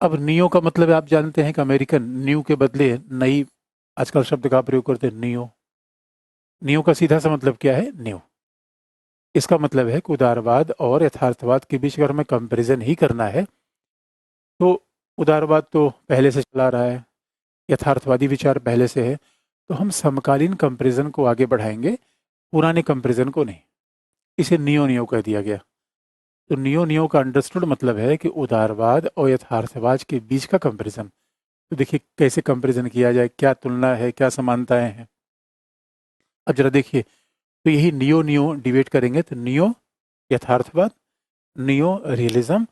अब नियो का मतलब है, आप जानते हैं कि अमेरिकन न्यू के बदले नई आजकल शब्द का प्रयोग करते हैं, नियो। नियो का सीधा सा मतलब क्या है? न्यू। इसका मतलब है कि उदारवाद और यथार्थवाद के बीच अगर हमें कंपैरिजन ही करना है तो उदारवाद तो पहले से चला रहा है, यथार्थवादी विचार पहले से है, तो हम समकालीन कंपैरिजन को आगे बढ़ाएंगे, पुराने कंपैरिजन को नहीं। इसे नियो नियो कह दिया गया। तो नियो नियो का अंडरस्टूड मतलब है कि उदारवाद और यथार्थवाद के बीच का कंपैरिजन। तो देखिए कैसे कंपैरिजन किया जाए, क्या तुलना है, क्या समानताएं हैं। अब जरा देखिए, तो यही नियो नियो डिबेट करेंगे, तो नियो यथार्थवाद, neo realism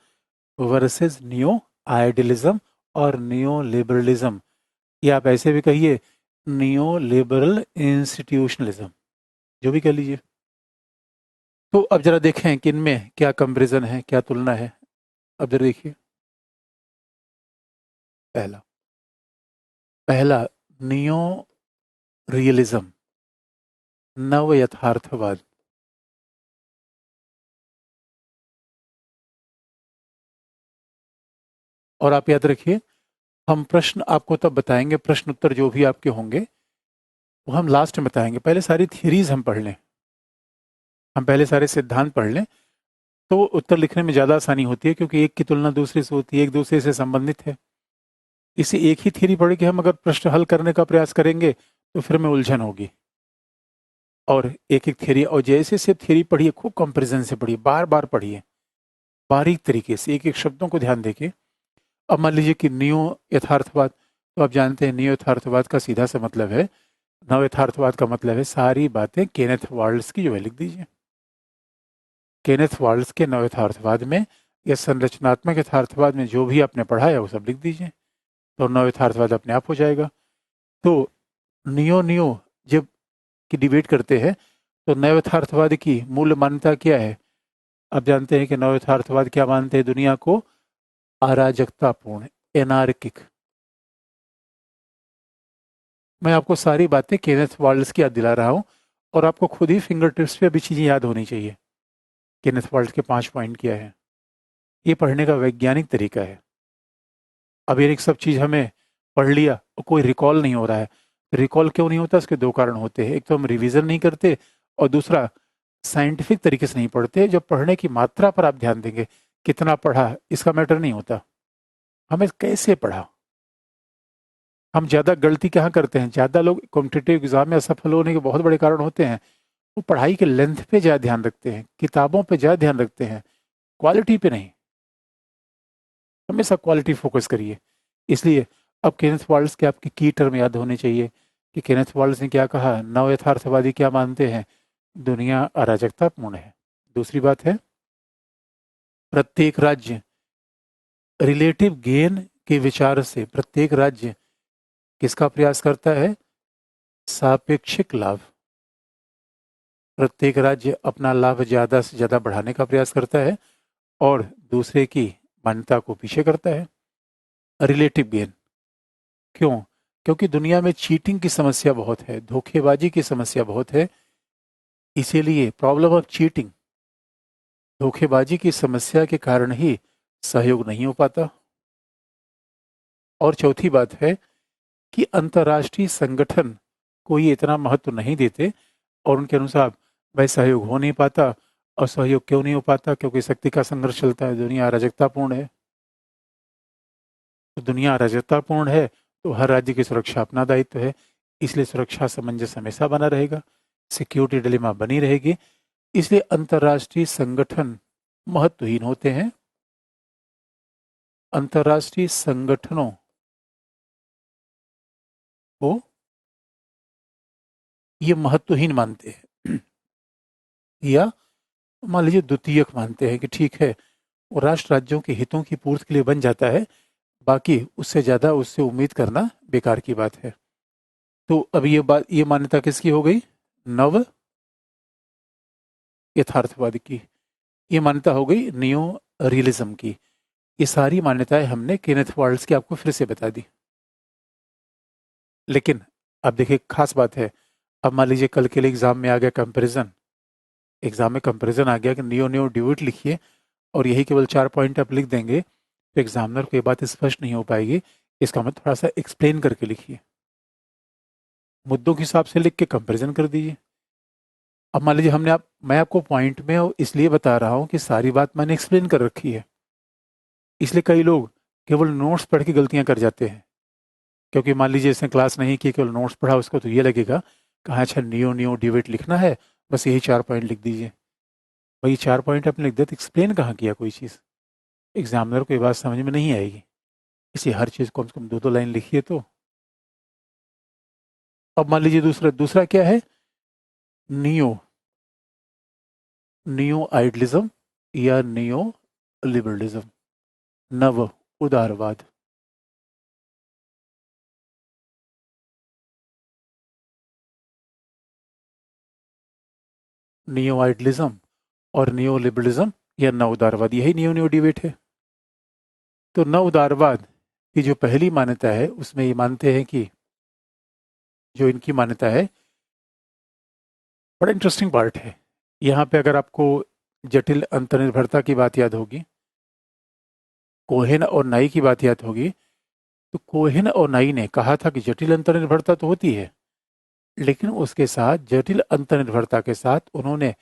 versus neo idealism और नियो लिबरलिज्म, या आप ऐसे भी कहिए नियो लिबरल इंस्टीट्यूशनलिज्म, जो भी कह लीजिए। तो अब जरा देखें कि इनमें क्या कंपैरिजन है, क्या तुलना है। अब जरा देखिए, पहला पहला नियो रियलिज्म, नव यथार्थवाद। और आप याद रखिए, हम प्रश्न आपको तब बताएंगे, प्रश्न उत्तर जो भी आपके होंगे वो हम लास्ट में बताएंगे। पहले सारी थियरीज हम पढ़ लें, हम पहले सारे सिद्धांत पढ़ लें, तो उत्तर लिखने में ज़्यादा आसानी होती है, क्योंकि एक की तुलना दूसरे से होती है, एक दूसरे से संबंधित है। इसे एक ही थ्योरी पढ़ के हम अगर प्रश्न हल करने का प्रयास करेंगे तो फिर में उलझन होगी। और एक एक थ्योरी, और जैसे से थ्योरी पढ़िए, खूब कंपैरिजन से पढ़िए, बार बार पढ़िए, बारीक तरीके से एक एक शब्दों को ध्यान देके। अब मान लीजिए कि नियो यथार्थवाद, तो आप जानते हैं नियो यथार्थवाद का सीधा सा मतलब है, नव यथार्थवाद का मतलब है सारी बातें केनेथ वार्ल्स की, जो है लिख दीजिए। केनेथ वार्ल्स के नव यथार्थवाद में या संरचनात्मक यथार्थवाद में जो भी आपने पढ़ा है वो सब लिख दीजिए, तो नव यथार्थवाद अपने आप हो जाएगा। तो नियो नियो जब की डिबेट करते हैं तो नव यथार्थवाद की मूल मान्यता क्या है? आप जानते हैं कि नव यथार्थवाद क्या मानते हैं? दुनिया को अराजकतापूर्ण, एनार्किक। मैं आपको सारी बातें केनेथ वार्ल्स की याद दिला रहा हूँ, और आपको खुद ही फिंगर टिप्स पे अभी चीज़ें याद होनी चाहिए। केनेथ वार्ल्स के 5 पॉइंट क्या है, ये पढ़ने का वैज्ञानिक तरीका है। अब ये सब चीज़ हमें पढ़ लिया और कोई रिकॉल नहीं हो रहा है। रिकॉल क्यों नहीं होता? इसके दो कारण होते हैं, एक तो हम रिवीजन नहीं करते, और दूसरा साइंटिफिक तरीके से नहीं पढ़ते। जब पढ़ने की मात्रा पर आप ध्यान देंगे, कितना पढ़ा इसका मैटर नहीं होता, हमें कैसे पढ़ा। हम ज़्यादा गलती कहाँ करते हैं? ज़्यादा लोग कॉम्पिटिटिव एग्जाम में असफल होने के बहुत बड़े कारण होते हैं, वो पढ़ाई के लेंथ पे ज़्यादा ध्यान रखते हैं, किताबों पे ज़्यादा ध्यान रखते हैं, क्वालिटी पे नहीं। हमेशा क्वालिटी फोकस करिए। इसलिए अब केनेथ वार्ल्स के आपके की टर्म याद होने चाहिए कि केनेथ वार्ल्स ने क्या कहा, नव यथार्थवादी क्या मानते हैं? दुनिया अराजकतापूर्ण है। दूसरी बात है, प्रत्येक राज्य रिलेटिव गेन के विचार से प्रत्येक राज्य किसका प्रयास करता है? सापेक्षिक लाभ। प्रत्येक राज्य अपना लाभ ज्यादा से ज्यादा बढ़ाने का प्रयास करता है और दूसरे की मान्यता को पीछे करता है। रिलेटिव गेन क्यों? क्योंकि दुनिया में चीटिंग की समस्या बहुत है, धोखेबाजी की समस्या बहुत है। इसीलिए प्रॉब्लम ऑफ चीटिंग, धोखेबाजी की समस्या के कारण ही सहयोग नहीं हो पाता। और चौथी बात है कि अंतर्राष्ट्रीय संगठन को ये इतना महत्व नहीं देते, और उनके अनुसार वह सहयोग हो नहीं पाता। और सहयोग क्यों नहीं हो पाता? क्योंकि शक्ति का संघर्ष चलता है, दुनिया अराजकतापूर्ण है। तो दुनिया अराजकतापूर्ण है तो हर राज्य की सुरक्षा अपना दायित्व है, इसलिए सुरक्षा सामंजस्य हमेशा बना रहेगा, सिक्योरिटी डिलेमा बनी रहेगी। इसलिए अंतर्राष्ट्रीय संगठन महत्वहीन होते हैं। अंतर्राष्ट्रीय संगठनों को ये महत्वहीन मानते हैं या मान लीजिए द्वितीयक मानते हैं कि ठीक है, वो राष्ट्र राज्यों के हितों की पूर्ति के लिए बन जाता है, बाकी उससे ज्यादा उससे उम्मीद करना बेकार की बात है। तो अब ये बात, ये मान्यता किसकी हो गई? नव यथार्थवाद की। ये मान्यता हो गई नियो रियलिज्म की। ये सारी मान्यताएं हमने केनेथ वार्ल्स की आपको फिर से बता दी। लेकिन अब देखिए खास बात है, अब मान लीजिए कल के लिए एग्जाम में आ गया कंपैरिजन, एग्जाम में कंपैरिजन आ गया कि नियो नियो डिविट लिखिए और यही केवल 4 पॉइंट आप लिख देंगे, तो एग्जामिनर को ये बात स्पष्ट नहीं हो पाएगी, इसका मतलब थोड़ा सा एक्सप्लेन करके लिखिए, मुद्दों के हिसाब से लिख के कंपैरिजन कर दीजिए। अब मान लीजिए मैं आपको पॉइंट में इसलिए बता रहा हूँ कि सारी बात मैंने एक्सप्लेन कर रखी है, इसलिए कई लोग केवल नोट्स पढ़ के गलतियां कर जाते हैं। क्योंकि मान लीजिए इसने क्लास नहीं की, केवल नोट्स पढ़ा, उसको तो ये लगेगा कहाँ अच्छा नियो नियो डिबेट लिखना है, बस यही 4 पॉइंट लिख दीजिए। भाई 4 पॉइंट आपने लिख दिया तो एक्सप्लेन कहाँ किया कोई चीज़? एग्जामिनर को ये बात समझ में नहीं आएगी, इसलिए हर चीज़ को कम से कम 2-2 लाइन लिखिए। तो अब मान लीजिए दूसरा दूसरा क्या है, नियो नियो आइडलिज्म या नियो लिबरलिज्म, नव उदारवाद। नियो आइडलिज्म और नियो लिबरलिज्म या नव उदारवाद, यही नियो नियो डिबेट है। तो नव उदारवाद की जो पहली मान्यता है उसमें ये मानते हैं कि जो इनकी मान्यता है, बड़ा इंटरेस्टिंग पार्ट है यहाँ पे। अगर आपको जटिल अंतर्निर्भरता की बात याद होगी, कोहेन और नाई की बात याद होगी, तो कोहेन और नाई ने कहा था कि जटिल अंतर्निर्भरता तो होती है, लेकिन उसके साथ जटिल अंतर्निर्भरता के साथ उन्होंने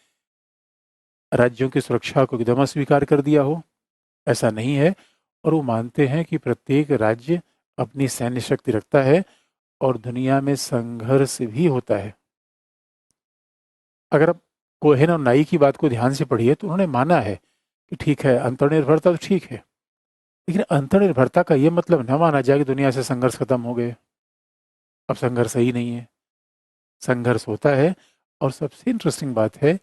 राज्यों की सुरक्षा को एकदम अस्वीकार कर दिया हो, ऐसा नहीं है। और वो मानते हैं कि प्रत्येक राज्य अपनी सैन्य शक्ति रखता है और दुनिया में संघर्ष भी होता है। अगर आप कोहेन और नाई की बात को ध्यान से पढ़िए तो उन्होंने माना है कि ठीक है अंतर्निर्भरता तो ठीक है, लेकिन अंतर्निर्भरता का ये मतलब न माना जाए कि दुनिया से संघर्ष खत्म हो गए। अब संघर्ष ही नहीं है, संघर्ष होता है। और सबसे इंटरेस्टिंग बात है,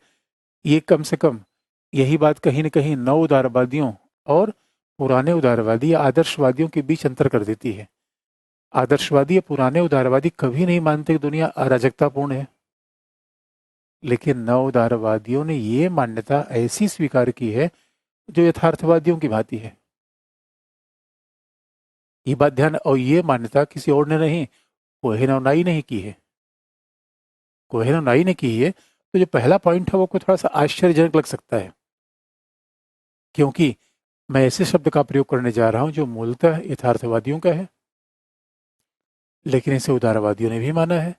ये कम से कम यही बात कहीं न कहीं नव उदारवादियों और पुराने उदारवादी या आदर्शवादियों के बीच अंतर कर देती है। आदर्शवादी या पुराने उदारवादी कभी नहीं मानते कि दुनिया अराजकतापूर्ण है, लेकिन नव उदारवादियों ने ये मान्यता ऐसी स्वीकार की है जो यथार्थवादियों की भांति है। ये बात ध्यान, और ये मान्यता किसी और ने नहीं, कोहेन और नाई नहीं की है। कोहेन और नाई ने की है। तो जो पहला पॉइंट है वो को थोड़ा सा आश्चर्यजनक लग सकता है, क्योंकि मैं ऐसे शब्द का प्रयोग करने जा रहा हूं जो मूलतः यथार्थवादियों का है, लेकिन इसे उदारवादियों ने भी माना है।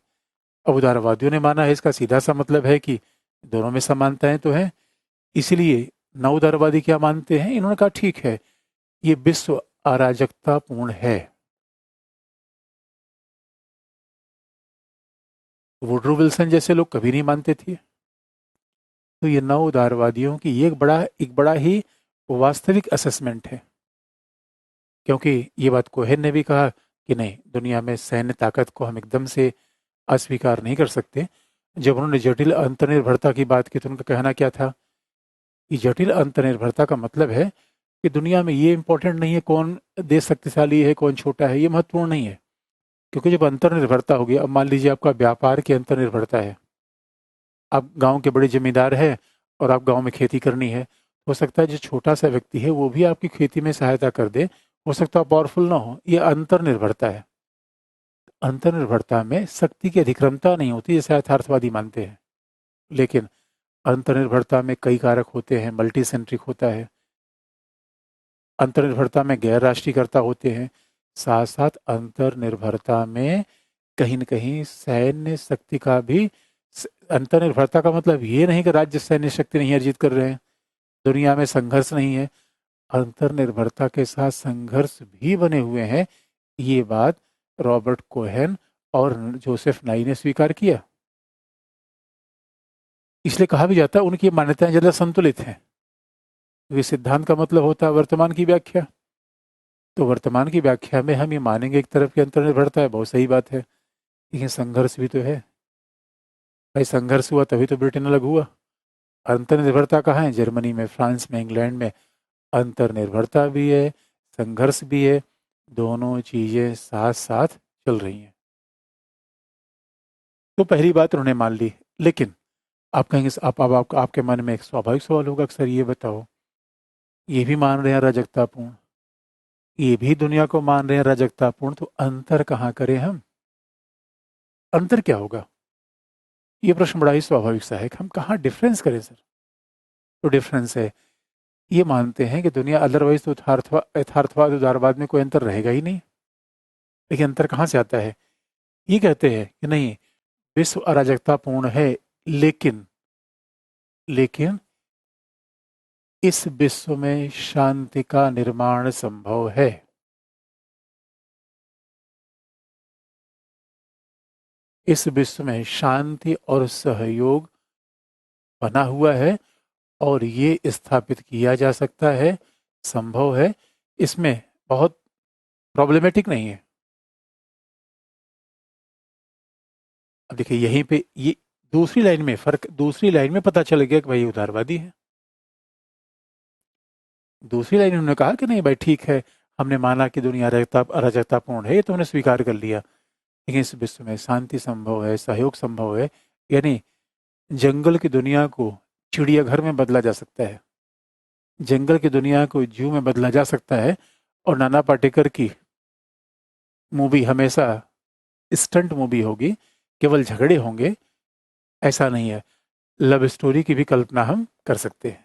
अब उदारवादियों ने माना है, इसका सीधा सा मतलब है कि दोनों में समानताएं तो हैं। इसलिए नव उदारवादी क्या मानते हैं, इन्होंने कहा ठीक है ये विश्व अराजकतापूर्ण है। वुडरो विल्सन जैसे लोग कभी नहीं मानते थे। तो ये नव उदारवादियों की ये एक बड़ा ही वास्तविक असेसमेंट है, क्योंकि ये बात कोहेन ने भी कहा कि नहीं, दुनिया में सैन्य ताकत को हम एकदम से अस्वीकार नहीं कर सकते। जब उन्होंने जटिल अंतर्निर्भरता की बात की तो उनका कहना क्या था कि जटिल अंतर्निर्भरता का मतलब है कि दुनिया में ये इंपॉर्टेंट नहीं है कौन देश शक्तिशाली है कौन छोटा है, ये महत्वपूर्ण नहीं है। क्योंकि जब अंतर्निर्भरता होगी, अब मान लीजिए आपका व्यापार की अंतर्निर्भरता है, आप गांव के बड़े जमींदार हैं और आप गांव में खेती करनी है, हो सकता है जो छोटा सा व्यक्ति है वो भी आपकी खेती में सहायता कर दे, हो सकता है पावरफुल ना हो, ये अंतर्निर्भरता है। अंतर्निर्भरता में शक्ति की अधिक्रमता नहीं होती जैसे यथार्थवादी मानते हैं, लेकिन अंतर्निर्भरता में कई कारक होते हैं, मल्टी सेंट्रिक होता है। अंतर्निर्भरता में गैर राष्ट्रीयकर्ता होते हैं, साथ साथ अंतर्निर्भरता में कहीं न कहीं सैन्य शक्ति का भी अंतर्निर्भरता का मतलब ये नहीं कि राज्य सैन्य शक्ति नहीं अर्जित कर रहे हैं, दुनिया में संघर्ष नहीं है, अंतर्निर्भरता के साथ संघर्ष भी बने हुए हैं। ये बात रॉबर्ट कोहेन और जोसेफ नाई ने स्वीकार किया। इसलिए कहा भी जाता है उनकी मान्यताएं ज्यादा संतुलित हैं। वे सिद्धांत का मतलब होता है वर्तमान की व्याख्या। तो वर्तमान की व्याख्या में हम ये मानेंगे एक तरफ की अंतर्निर्भरता है, बहुत सही बात है, लेकिन संघर्ष भी तो है। भाई संघर्ष हुआ तभी तो ब्रिटेन अलग हुआ। अंतर्निर्भरता कहाँ है, जर्मनी में, फ्रांस में, इंग्लैंड में अंतर्निर्भरता भी है, संघर्ष भी है, दोनों चीजें साथ साथ चल रही हैं। तो पहली बात उन्होंने मान ली। लेकिन आप कहेंगे आप अब आपके मन में एक स्वाभाविक सवाल होगा, अक्सर ये बताओ, ये भी मान रहे हैं राजकतापूर्ण, ये भी दुनिया को मान रहे हैं राजकतापूर्ण, तो अंतर कहाँ करें हम, अंतर क्या होगा? ये प्रश्न बड़ा ही स्वाभाविक सा है कि हम कहाँ डिफरेंस करें सर। तो डिफरेंस है ये मानते हैं कि दुनिया अदरवाइज तो यथार्थवाद उदारवाद में कोई अंतर रहेगा ही नहीं। लेकिन अंतर कहाँ से आता है? ये कहते हैं कि नहीं, विश्व अराजकतापूर्ण है, लेकिन लेकिन इस विश्व में शांति का निर्माण संभव है। इस विश्व में शांति और सहयोग बना हुआ है और ये स्थापित किया जा सकता है, संभव है। इसमें बहुत प्रॉब्लमेटिक नहीं है। अब देखिए यहीं पे ये दूसरी लाइन में फर्क, दूसरी लाइन में पता चल गया कि भाई उदारवादी है। दूसरी लाइन उन्होंने कहा कि नहीं भाई ठीक है, हमने माना कि दुनिया अराजकतापूर्ण है, ये तो हमने स्वीकार कर लिया, लेकिन इस विश्व में शांति संभव है, सहयोग संभव है। यानी जंगल की दुनिया को चिड़ियाघर में बदला जा सकता है, जंगल की दुनिया को जू में बदला जा सकता है। और नाना पाटेकर की मूवी हमेशा स्टंट मूवी होगी, केवल झगड़े होंगे, ऐसा नहीं है। लव स्टोरी की भी कल्पना हम कर सकते हैं,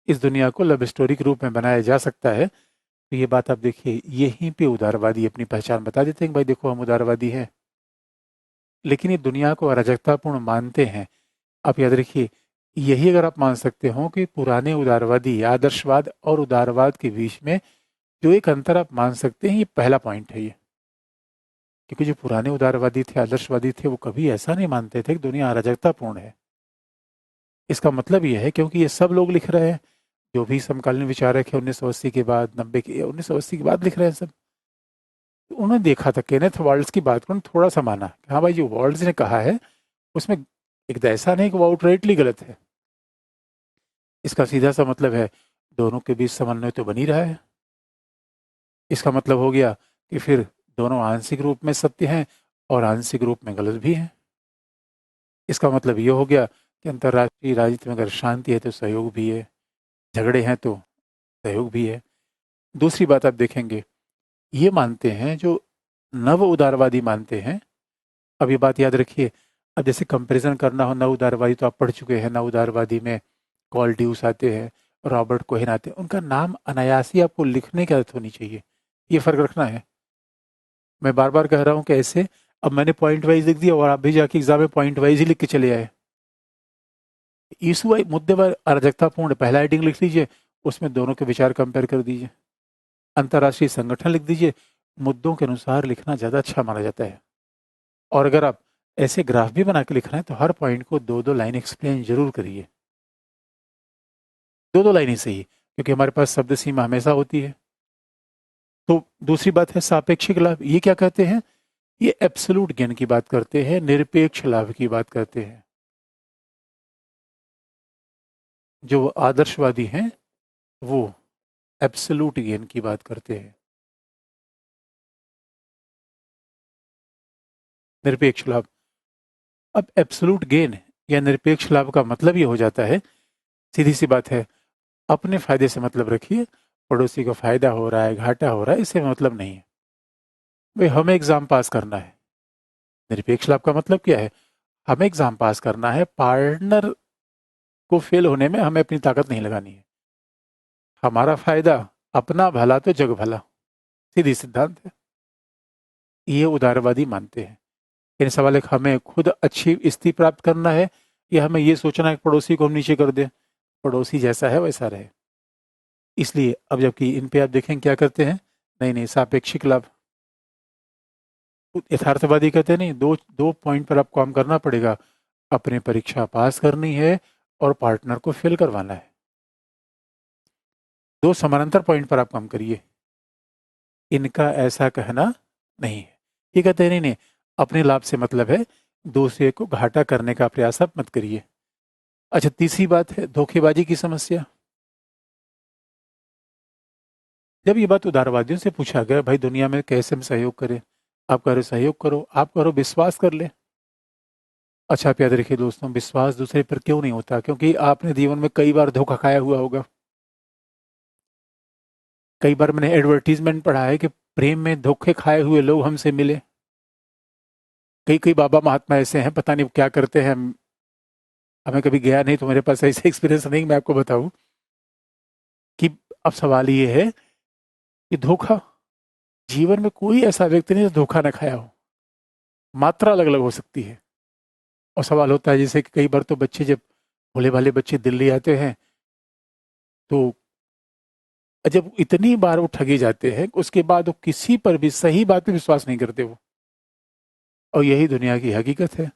इस दुनिया को लव स्टोरी के रूप में बनाया जा सकता है। तो ये बात आप देखिए, यहीं पे उदारवादी अपनी पहचान बता देते हैं कि भाई देखो हम उदारवादी हैं, लेकिन ये दुनिया को अराजकतापूर्ण मानते हैं। आप याद रखिए, यही अगर आप मान सकते हो कि पुराने उदारवादी आदर्शवाद और उदारवाद के बीच में जो एक अंतर आप मान सकते हैं, ये पहला पॉइंट है ये। क्योंकि जो पुराने उदारवादी थे, आदर्शवादी थे, वो कभी ऐसा नहीं मानते थे कि दुनिया अराजकतापूर्ण है। इसका मतलब ये है क्योंकि ये सब लोग लिख रहे हैं, जो भी समकालीन विचारक है 1980 के बाद, 90 के, 1980 के बाद लिख रहे हैं सब। तो उन्होंने देखा था, केनेथ वाल्ड्स की बात को उन्होंने थोड़ा सा माना कि हाँ भाई जो वाल्ड्स ने कहा है उसमें एक तो ऐसा नहीं कि वो आउटराइटली गलत है। इसका सीधा सा मतलब है दोनों के बीच समन्वय तो बनी रहा है। इसका मतलब हो गया कि फिर दोनों आंशिक रूप में सत्य हैं और आंशिक रूप में गलत भी हैं। इसका मतलब ये हो गया कि अंतर्राष्ट्रीय राजनीति में अगर शांति है तो सहयोग भी है, झगड़े हैं तो सहयोग भी है। दूसरी बात आप देखेंगे, ये मानते हैं जो नव उदारवादी मानते हैं। अब ये बात याद रखिए, अब जैसे कंपैरिजन करना हो नव उदारवादी, तो आप पढ़ चुके हैं, नव उदारवादी में कॉल ड्यूस आते हैं, रॉबर्ट कोहेन आते हैं, उनका नाम अनायासी आपको लिखने की आदत होनी चाहिए, ये फर्क रखना है। मैं बार बार कह रहा हूँ कि ऐसे, अब मैंने पॉइंट वाइज लिख दिया और आप भी जाके एग्जाम में पॉइंट वाइज ही लिख के चले आए। इशू मुद्दे पर अराजकतापूर्ण पहला हेडिंग लिख लीजिए, उसमें दोनों के विचार कंपेयर कर दीजिए। अंतर्राष्ट्रीय संगठन लिख दीजिए, मुद्दों के अनुसार लिखना ज़्यादा अच्छा माना जाता है। और अगर आप ऐसे ग्राफ भी बना के लिख रहे हैं तो हर पॉइंट को दो दो लाइन एक्सप्लेन जरूर करिए, दो दो लाइन ही सही, क्योंकि हमारे पास शब्द सीमा हमेशा होती है। तो दूसरी बात है सापेक्षिक लाभ। ये क्या कहते हैं? ये एब्सोल्यूट गेन की बात करते हैं, निरपेक्ष लाभ की बात करते हैं। जो आदर्शवादी हैं वो एब्सोल्यूट गेन की बात करते हैं, निरपेक्ष लाभ। अब एब्सोल्यूट गेन या निरपेक्ष लाभ का मतलब ये हो जाता है, सीधी सी बात है, अपने फायदे से मतलब रखिए, पड़ोसी को फायदा हो रहा है, घाटा हो रहा है, इससे मतलब नहीं है। भाई हमें एग्जाम पास करना है, निरपेक्ष लाभ का मतलब क्या है? हमें एग्जाम पास करना है, पार्टनर को फेल होने में हमें अपनी ताकत नहीं लगानी है। हमारा फायदा, अपना भला तो जग भला, सीधी सिद्धांत है। ये उदारवादी मानते हैं। इन सवाल है हमें खुद अच्छी स्थिति प्राप्त करना है या हमें ये सोचना है कि पड़ोसी को हम नीचे कर दें, पड़ोसी जैसा है वैसा रहे। इसलिए अब जबकि इन पे आप देखें क्या करते हैं, नहीं नहीं सापेक्षिक लाभ। यथार्थवादी कहते नहीं, दो दो पॉइंट पर आपको काम करना पड़ेगा, अपनी परीक्षा पास करनी है और पार्टनर को फेल करवाना है। दो समानांतर पॉइंट पर आप काम करिए। इनका ऐसा कहना नहीं है। ये कहते हैं नहीं नहीं, अपने लाभ से मतलब है, दूसरे को घाटा करने का प्रयास आप मत करिए। अच्छा, तीसरी बात है धोखेबाजी की समस्या। जब ये बात उदारवादियों से पूछा गया भाई दुनिया में कैसे हम सहयोग करें, आप कह रहे सहयोग करो, आप कह रहे विश्वास कर ले। अच्छा आप याद रखिए दोस्तों, विश्वास दूसरे पर क्यों नहीं होता? क्योंकि आपने जीवन में कई बार धोखा खाया हुआ होगा। कई बार मैंने एडवर्टीजमेंट पढ़ा है कि प्रेम में धोखे खाए हुए लोग हमसे मिले। कई कई बाबा महात्मा ऐसे हैं, पता नहीं वो क्या करते हैं, हमें कभी गया नहीं तो मेरे पास ऐसे एक्सपीरियंस नहीं मैं आपको बताऊं। कि अब सवाल ये है कि धोखा, जीवन में कोई ऐसा व्यक्ति नहीं जो धोखा ना खाया हो, मात्रा अलग अलग हो सकती है। और सवाल होता है जैसे कि कई बार तो बच्चे, जब भोले भाले बच्चे दिल्ली आते हैं, तो जब इतनी बार वो ठगे जाते हैं उसके बाद वो किसी पर भी सही बात पे विश्वास नहीं करते वो। और यही दुनिया की हकीकत है।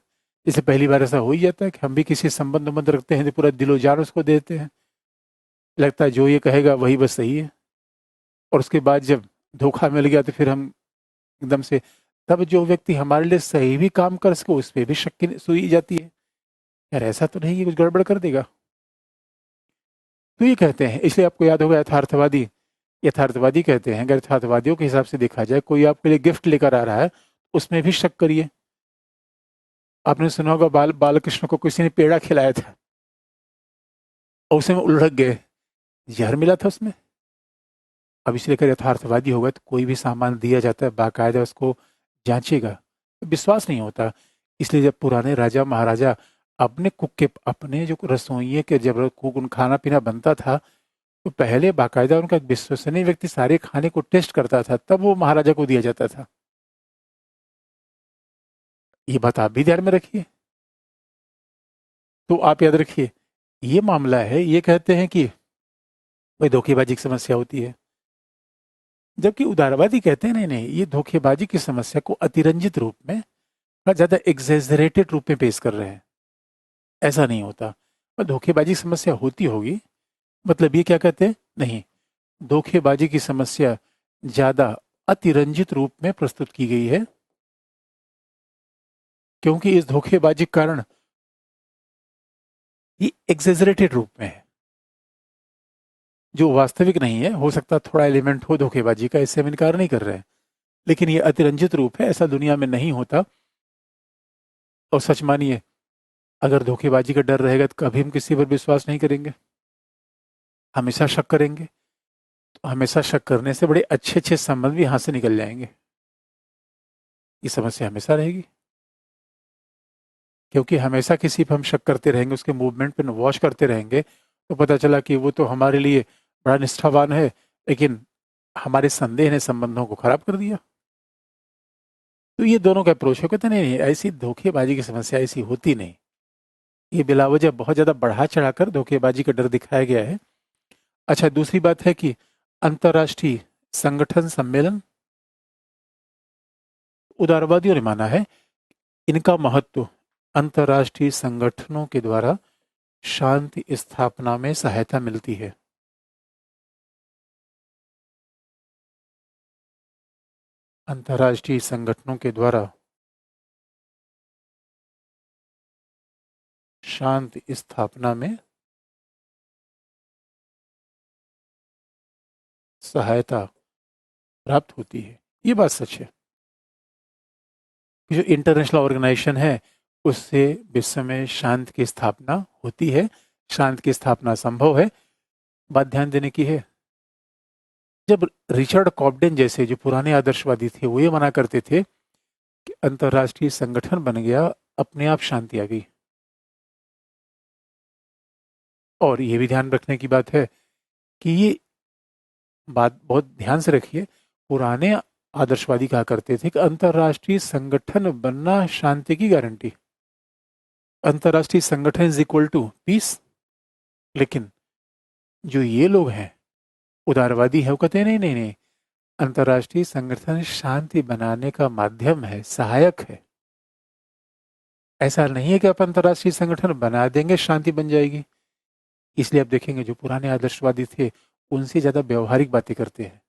जैसे पहली बार ऐसा हो ही जाता है कि हम भी किसी संबंध रखते हैं तो पूरा दिलो जान उसको देते हैं, लगता है जो ये कहेगा वही बस सही है। और उसके बाद जब धोखा मिल गया तो फिर हम एकदम से, तब जो व्यक्ति हमारे लिए सही भी काम कर सके उस पर भी शक की सुई जाती है, यार ऐसा तो नहीं कि कुछ गड़बड़ कर देगा। तो ये कहते हैं, इसलिए आपको याद होगा यथार्थवादी, यथार्थवादी कहते हैं अगर यथार्थवादियों के हिसाब से देखा जाए, कोई आपके लिए गिफ्ट लेकर आ रहा है उसमें भी शक करिए। आपने सुना होगा बालकृष्ण को किसी ने पेड़ा खिलाया था और उसे में उलझ गए, जहर मिला था उसमें। अब इसलिए अगर यथार्थवादी होगा तो कोई भी सामान दिया जाता है बाकायदा उसको जांचेगा, विश्वास नहीं होता। इसलिए जब पुराने राजा महाराजा अपने कुक के, अपने जो रसोइये के, जब कुक उन खाना पीना बनता था तो पहले बाकायदा उनका एक विश्वसनीय व्यक्ति सारे खाने को टेस्ट करता था, तब वो महाराजा को दिया जाता था। ये बात आप भी ध्यान में रखिए। तो आप याद रखिए, ये मामला है, ये कहते हैं कि भाई धोखेबाजी की समस्या होती है, जबकि उदारवादी कहते हैं नहीं नहीं, ये धोखेबाजी की समस्या को अतिरंजित रूप में, ज्यादा एग्जेजरेटेड रूप में पेश कर रहे हैं। ऐसा नहीं होता। और धोखेबाजी की समस्या होती होगी, मतलब ये क्या कहते हैं, नहीं, धोखेबाजी की समस्या ज्यादा अतिरंजित रूप में प्रस्तुत की गई है, क्योंकि इस धोखेबाजी के कारण ये एग्जेजरेटेड रूप में है, जो वास्तविक नहीं है। हो सकता थोड़ा एलिमेंट हो धोखेबाजी का, इससे हम इनकार नहीं कर रहे हैं, लेकिन ये अतिरंजित रूप है, ऐसा दुनिया में नहीं होता। और सच मानिए, अगर धोखेबाजी का डर रहेगा तो कभी हम किसी पर विश्वास नहीं करेंगे, हमेशा शक करेंगे। तो हमेशा शक करने से बड़े अच्छे अच्छे संबंध भी हाथ से निकल जाएंगे। ये समस्या हमेशा रहेगी, क्योंकि हमेशा किसी पर हम शक करते रहेंगे, उसके मूवमेंट पर वॉच करते रहेंगे, तो पता चला कि वो तो हमारे लिए बड़ा निष्ठावान है, लेकिन हमारे संदेह ने संबंधों को खराब कर दिया। तो ये दोनों का अप्रोच है, कहते नहीं नहीं, ऐसी धोखेबाजी की समस्या ऐसी होती नहीं। ये बिलावजह बहुत ज्यादा बढ़ा चढ़ाकर धोखेबाजी का डर दिखाया गया है। अच्छा, दूसरी बात है कि अंतर्राष्ट्रीय संगठन सम्मेलन, उदारवादियों ने माना है इनका महत्व अंतर्राष्ट्रीय संगठनों के द्वारा शांति स्थापना में सहायता मिलती है। अंतर्राष्ट्रीय संगठनों के द्वारा शांति स्थापना में सहायता प्राप्त होती है। ये बात सच है कि जो इंटरनेशनल ऑर्गेनाइजेशन है उससे विश्व में शांति की स्थापना होती है, शांति की स्थापना संभव है। बात ध्यान देने की है, जब रिचर्ड कॉब्डेन जैसे जो पुराने आदर्शवादी थे वो ये मना करते थे कि अंतर्राष्ट्रीय संगठन बन गया अपने आप शांति आ गई। और ये भी ध्यान रखने की बात है कि ये बात बहुत ध्यान से रखिए, पुराने आदर्शवादी कहा करते थे कि अंतर्राष्ट्रीय संगठन बनना शांति की गारंटी, अंतर्राष्ट्रीय संगठन इज इक्वल टू पीस। लेकिन जो ये लोग हैं उदारवादी है, वो कहते हैं नहीं नहीं नहीं, अंतर्राष्ट्रीय संगठन शांति बनाने का माध्यम है, सहायक है। ऐसा नहीं है कि आप अंतर्राष्ट्रीय संगठन बना देंगे शांति बन जाएगी। इसलिए आप देखेंगे जो पुराने आदर्शवादी थे उनसे ज्यादा व्यवहारिक बातें करते हैं।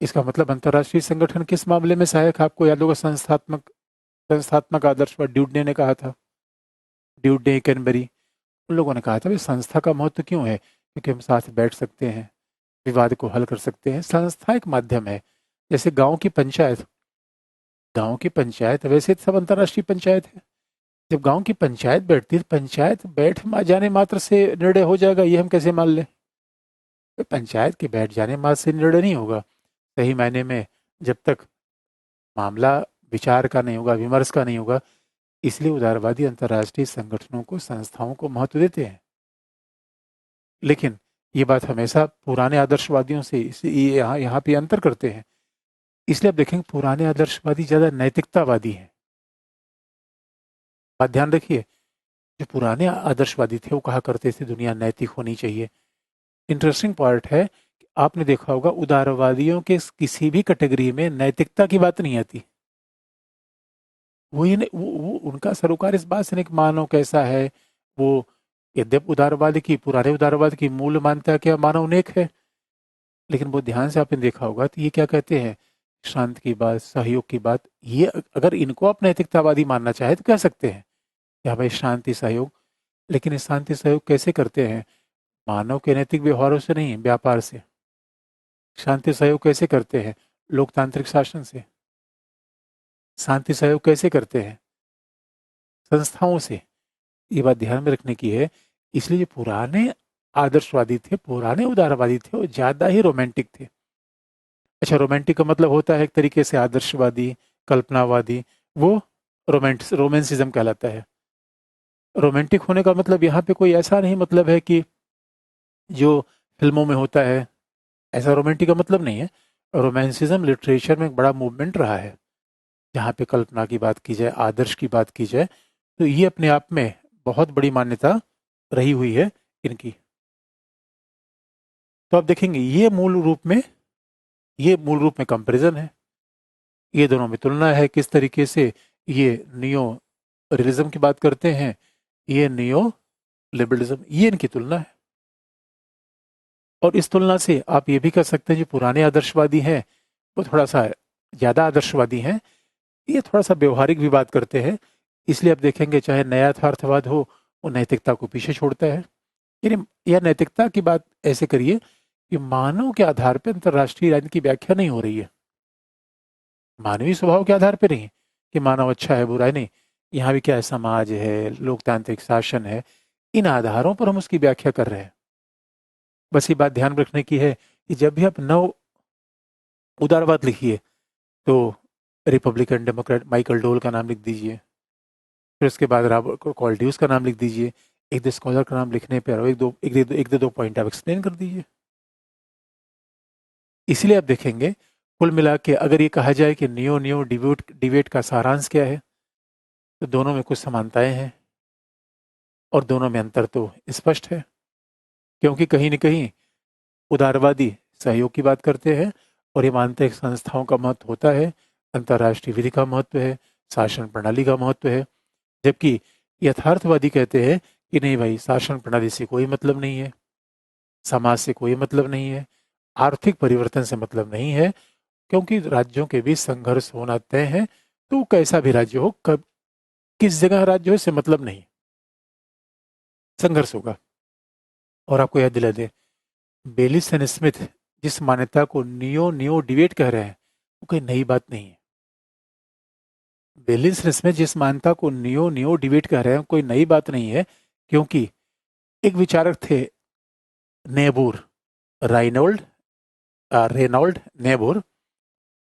इसका मतलब अंतर्राष्ट्रीय संगठन किस मामले में सहायक, आपको याद होगा संस्थात्मक आदर्शवाद ड्यूडे ने कहा था, ड्यूडे कैनबरी, उन लोगों ने कहा था भाई संस्था का महत्व क्यों है, क्योंकि हम साथ बैठ सकते हैं, विवाद को हल कर सकते हैं। संस्था एक माध्यम है, जैसे गांव की पंचायत, गांव की पंचायत वैसे सब अंतर्राष्ट्रीय पंचायत है। जब गांव की पंचायत बैठती है, पंचायत जाने मात्र से निर्णय हो जाएगा ये हम कैसे मान लें? तो पंचायत के बैठ जाने मात्र से निर्णय नहीं होगा। सही मायने में जब तक मामला विचार का नहीं होगा, विमर्श का नहीं होगा। इसलिए उदारवादी अंतर्राष्ट्रीय संगठनों को, संस्थाओं को महत्व देते हैं। लेकिन ये बात हमेशा पुराने आदर्शवादियों से ये यहाँ यहाँ पे अंतर करते हैं। इसलिए आप देखेंगे पुराने आदर्शवादी ज़्यादा नैतिकतावादी हैं। बात ध्यान रखिए, जो पुराने आदर्शवादी थे वो कहा करते थे दुनिया नैतिक होनी चाहिए। इंटरेस्टिंग पार्ट है कि आपने देखा होगा उदारवादियों के किसी भी कैटेगरी में नैतिकता की बात नहीं आती। वो उनका सरोकार इस बात से नहीं कि मानव कैसा है, वो यद्यप उदारवाद की पुराने उदारवाद की मूल मान्यता क्या मानव नेक है, लेकिन वो ध्यान से आपने देखा होगा तो ये क्या कहते हैं, शांति की बात, सहयोग की बात। ये अगर इनको आप नैतिकतावादी मानना चाहे तो कह सकते हैं कि हाँ भाई शांति सहयोग, लेकिन इस शांति सहयोग कैसे करते हैं, मानव के नैतिक व्यवहारों से नहीं, व्यापार से। शांति सहयोग कैसे करते हैं, लोकतांत्रिक शासन से। शांति सहयोग कैसे करते हैं, संस्थाओं से। ये बात ध्यान में रखने की है। इसलिए जो पुराने आदर्शवादी थे, पुराने उदारवादी थे, वो ज्यादा ही रोमांटिक थे। अच्छा, रोमांटिक का मतलब होता है एक तरीके से आदर्शवादी, कल्पनावादी, वो रोमांसिज्म कहलाता है। रोमांटिक होने का मतलब यहाँ पे कोई ऐसा नहीं मतलब है कि जो फिल्मों में होता है, ऐसा रोमांटिक का मतलब नहीं है। रोमांसिज्म लिटरेचर में एक बड़ा मूवमेंट रहा है, जहाँ पे कल्पना की बात की जाए, आदर्श की बात की जाए, तो ये अपने आप में बहुत बड़ी मान्यता रही हुई है इनकी। तो आप देखेंगे ये मूल रूप में कंपैरिजन है, ये दोनों में तुलना है। किस तरीके से ये नियो रियलिज्म की बात करते हैं, ये नियो लिबरलिज्म, ये इनकी तुलना है। और इस तुलना से आप ये भी कर सकते हैं जो पुराने आदर्शवादी हैं वो थोड़ा सा ज्यादा आदर्शवादी हैं, ये थोड़ा सा व्यवहारिक भी बात करते हैं। इसलिए आप देखेंगे चाहे नया यथार्थवाद हो, वो नैतिकता को पीछे छोड़ता है। यानी यह नैतिकता की बात ऐसे करिए कि मानव के आधार पर अंतर्राष्ट्रीय राजनीति की व्याख्या नहीं हो रही है, मानवीय स्वभाव के आधार पर नहीं कि मानव अच्छा है बुरा है, नहीं। यहाँ भी क्या है, समाज है, लोकतांत्रिक शासन है, इन आधारों पर हम उसकी व्याख्या कर रहे हैं। बस ये बात ध्यान रखने की है कि जब भी आप नव उदारवाद लिखिए तो रिपब्लिकन डेमोक्रेट माइकल डोल का नाम लिख दीजिए, फिर उसके बाद रॉबर्ट कॉल्ड्यूस का नाम लिख दीजिए। एक दो स्कॉलर का नाम लिखने पर एक दो पॉइंट आप एक्सप्लेन कर दीजिए। इसलिए आप देखेंगे कुल मिला के अगर ये कहा जाए कि नियो नियो डिबेट का सारांश क्या है, तो दोनों में कुछ समानताएं हैं और दोनों में अंतर तो स्पष्ट है। क्योंकि कहीं न कहीं उदारवादी सहयोग की बात करते हैं और ये मानते हैं कि संस्थाओं का महत्व होता है, अंतर्राष्ट्रीय विधि का महत्व है, शासन प्रणाली का महत्व है। जबकि यथार्थवादी कहते हैं कि नहीं भाई, शासन प्रणाली से कोई मतलब नहीं है, समाज से कोई मतलब नहीं है, आर्थिक परिवर्तन से मतलब नहीं है, क्योंकि राज्यों के बीच संघर्ष होना तय है। तो कैसा भी राज्य हो, कब किस जगह राज्य हो, इससे मतलब नहीं, संघर्ष होगा। और आपको याद दिला दे, बेलिस एंड स्मिथ जिस मान्यता को नियो नियो डिबेट कह रहे हैं वो कोई नई बात नहीं है। बेलिस एंड स्मिथ जिस मान्यता को नियो नियो डिबेट कह रहे हैं कोई नई बात नहीं है, क्योंकि एक विचारक थे नेबुर, राइनोल्ड रेनॉल्ड नेबुर।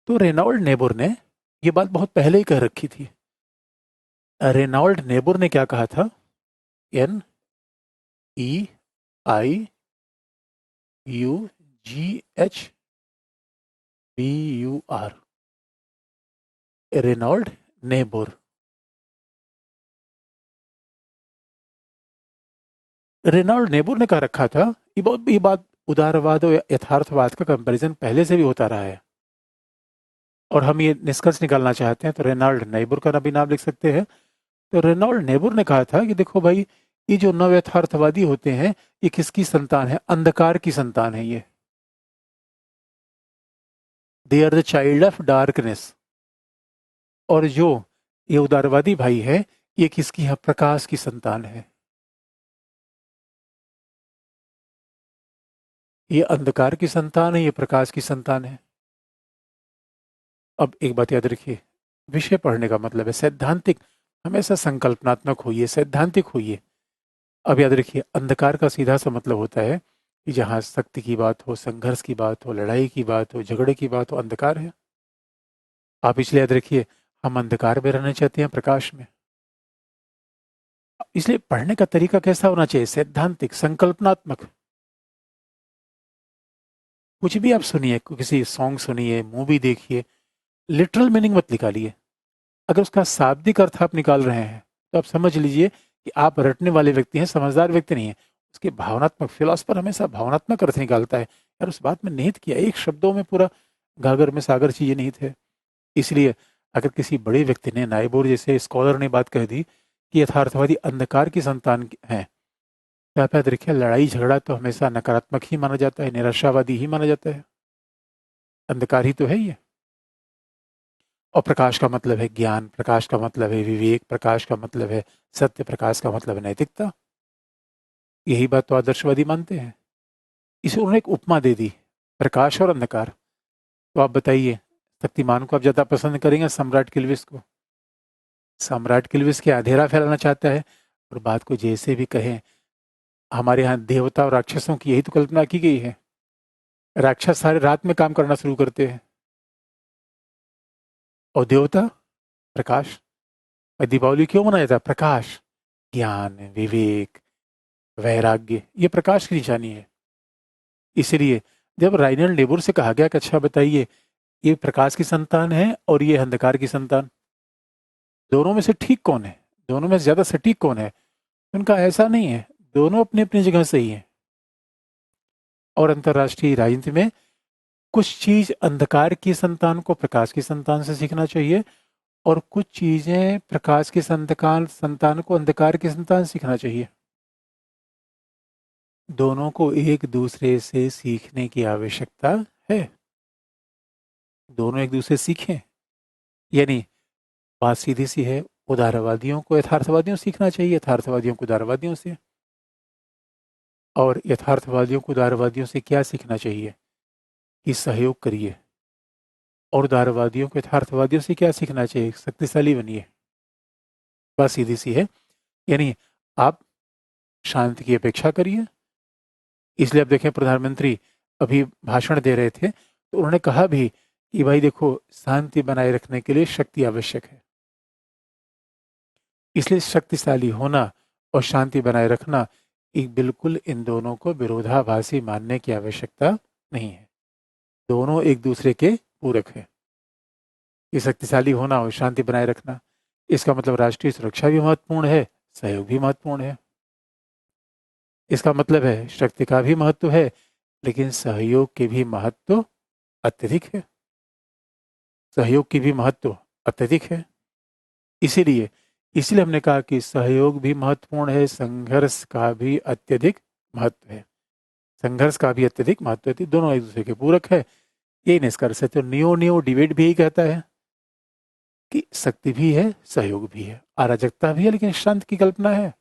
तो रेनॉल्ड नेबुर ने ये बात बहुत पहले ही कह रखी थी। रेनॉल्ड नेबुर ने क्या कहा था, NEIUGHBUR, रेनॉल्ड नेबुर। रेनॉल्ड नेबुर ने कहा रखा था, ये बात उदारवाद और यथार्थवाद का कंपैरिजन पहले से भी होता रहा है और हम ये निष्कर्ष निकालना चाहते हैं तो रेनॉल्ड नेबुर का भी नाम लिख सकते हैं। तो रेनॉल्ड नेबुर ने कहा था कि देखो भाई, ये जो नव यथार्थवादी होते हैं ये किसकी संतान है, अंधकार की संतान है ये, they are the child of darkness. और जो ये उदारवादी भाई है ये किसकी है, प्रकाश की संतान है, ये अंधकार की संतान है, ये प्रकाश की संतान है। अब एक बात याद रखिए, विषय पढ़ने का मतलब है सैद्धांतिक, हमेशा संकल्पनात्मक होइए, सैद्धांतिक होइए। अब याद रखिए, अंधकार का सीधा सा मतलब होता है कि जहाँ शक्ति की बात हो, संघर्ष की बात हो, लड़ाई की बात हो, झगड़े की बात हो, अंधकार है। आप इसलिए याद रखिए, हम अंधकार में रहना चाहते हैं प्रकाश में। इसलिए पढ़ने का तरीका कैसा होना चाहिए, सैद्धांतिक, संकल्पनात्मक। कुछ भी आप सुनिए, किसी सॉन्ग सुनिए, मूवी देखिए, लिटरल मीनिंग मत निकालिए। अगर उसका शाब्दिक अर्थ आप निकाल रहे हैं तो आप समझ लीजिए कि आप रटने वाले व्यक्ति हैं, समझदार व्यक्ति नहीं है। उसके भावनात्मक, फिलोसफर हमेशा भावनात्मक अर्थ निकालता है। यार उस बात में निहित किया, एक शब्दों में पूरा गागर में सागर चीजें निहित है। इसलिए अगर किसी बड़े व्यक्ति ने, नाइबोर जैसे स्कॉलर ने बात कह दी कि यथार्थवादी अंधकार की संतान हैं, तो आप याद रखिए लड़ाई झगड़ा तो हमेशा नकारात्मक ही माना जाता है, निराशावादी ही माना जाता है। अंधकार ही तो है ये। और प्रकाश का मतलब है ज्ञान, प्रकाश का मतलब है विवेक, प्रकाश का मतलब है सत्य, प्रकाश का मतलब है नैतिकता। यही बात तो आदर्शवादी मानते हैं। इसे उन्होंने एक उपमा दे दी, प्रकाश और अंधकार। तो आप बताइए, शक्तिमान को आप ज्यादा पसंद करेंगे सम्राट किल्विस को? सम्राट किल्विस के अंधेरा फैलाना चाहता है। और बात को जैसे भी कहें, हमारे यहाँ देवता और राक्षसों की यही तो कल्पना की गई है। राक्षस सारे रात में काम करना शुरू करते हैं और देवता प्रकाश। और दीपावली क्यों मनाया जाता है? प्रकाश, ज्ञान, विवेक, वैराग्य, ये प्रकाश की निशानी है। इसलिए जब राइनल नेबुर से कहा गया कि अच्छा बताइए, ये प्रकाश की संतान है और ये अंधकार की संतान, दोनों में से ठीक कौन है, दोनों में से ज्यादा सटीक कौन है? उनका ऐसा नहीं है, दोनों अपनी अपनी जगह सही है। और अंतर्राष्ट्रीय राजनीति में कुछ चीज अंधकार की संतान को प्रकाश की संतान से सीखना चाहिए, और कुछ चीजें प्रकाश की संतान को अंधकार की संतान सीखना चाहिए। दोनों को एक दूसरे से सीखने की आवश्यकता है। दोनों एक दूसरे से सीखें, यानी बात सीधी सी है, उदारवादियों को यथार्थवादियों से सीखना चाहिए, यथार्थवादियों को उदारवादियों से। और यथार्थवादियों को उदारवादियों से क्या सीखना चाहिए? कि सहयोग करिए। और उदारवादियों को यथार्थवादियों से क्या सीखना चाहिए? शक्तिशाली बनिए। बात सीधी सी है, यानी आप शांति की अपेक्षा करिए। इसलिए आप देखें, प्रधानमंत्री अभी भाषण दे रहे थे तो उन्होंने कहा भी कि भाई देखो, शांति बनाए रखने के लिए शक्ति आवश्यक है। इसलिए शक्तिशाली होना और शांति बनाए रखना, एक बिल्कुल इन दोनों को विरोधाभासी मानने की आवश्यकता नहीं है। दोनों एक दूसरे के पूरक है। ये शक्तिशाली होना और शांति बनाए रखना, इसका मतलब राष्ट्रीय सुरक्षा भी महत्वपूर्ण है, सहयोग भी महत्वपूर्ण है। इसका मतलब है शक्ति का भी महत्व है, लेकिन सहयोग के भी महत्व अत्यधिक है। सहयोग की भी महत्व अत्यधिक है। इसीलिए इसलिए हमने कहा कि सहयोग भी महत्वपूर्ण है, संघर्ष का भी अत्यधिक महत्व है। संघर्ष का भी अत्यधिक महत्व है, दोनों एक दूसरे के पूरक है। यही निष्कर्ष है। तो नियो डिबेट भी यही कहता है कि शक्ति भी है, सहयोग भी है, अराजकता भी है, लेकिन शांति की कल्पना है।